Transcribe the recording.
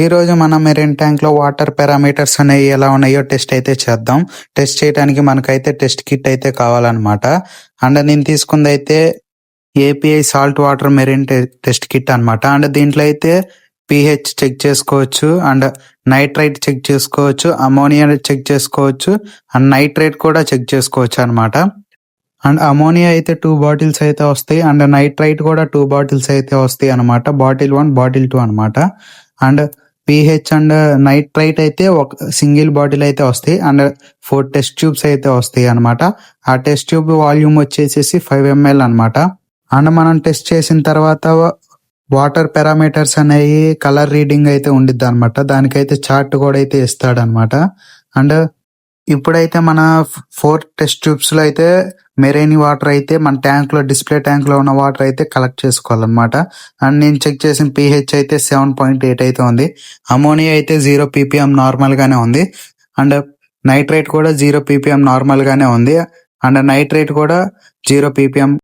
ఈరోజు మనం మెరైన్ ట్యాంక్లో వాటర్ పారామీటర్స్ అనేవి ఎలా ఉన్నాయో టెస్ట్ అయితే చేద్దాం. టెస్ట్ చేయడానికి మనకైతే టెస్ట్ కిట్ అయితే కావాలన్నమాట. అండ్ నేను తీసుకుంది అయితే API salt water marine test kit అనమాట. అండ్ దీంట్లో అయితే పీహెచ్ చెక్ చేసుకోవచ్చు, అండ్ నైట్రైట్ చెక్ చేసుకోవచ్చు, అమోనియా చెక్ చేసుకోవచ్చు, అండ్ నైట్రేట్ కూడా చెక్ చేసుకోవచ్చు అనమాట. అండ్ అమోనియా అయితే 2 బాటిల్స్ అయితే వస్తాయి, అండ్ నైట్రైట్ కూడా 2 బాటిల్స్ అయితే వస్తాయి అనమాట. బాటిల్ 1 బాటిల్ 2 అనమాట. అండ్ పీహెచ్ అండ్ నైట్రైట్ అయితే ఒక సింగిల్ బాటిల్ అయితే వస్తాయి, అండ్ 4 టెస్ట్ ట్యూబ్స్ అయితే వస్తాయి అనమాట. ఆ టెస్ట్ ట్యూబ్ వాల్యూమ్ వచ్చేసేసి 5 ml అనమాట. అండ్ మనం టెస్ట్ చేసిన తర్వాత వాటర్ పారామీటర్స్ అనేవి కలర్ రీడింగ్ అయితే ఉండిద్ది అనమాట. దానికైతే చార్ట్ కూడా అయితే ఇస్తాడనమాట. అండ్ ఇప్పుడైతే మన 4 టెస్ట్ ట్యూబ్స్లో అయితే మెరైన్ వాటర్ అయితే మన ట్యాంక్లో డిస్ప్లే ట్యాంక్లో ఉన్న వాటర్ అయితే కలెక్ట్ చేసుకోవాలన్నమాట. అండ్ నేను చెక్ చేసిన పీహెచ్ అయితే 7.8 అయితే ఉంది. అమోనియా అయితే 0 ppm నార్మల్గానే ఉంది, అండ్ నైట్రేట్ కూడా 0 ppm నార్మల్గానే ఉంది, అండ్ నైట్రేట్ కూడా 0 ppm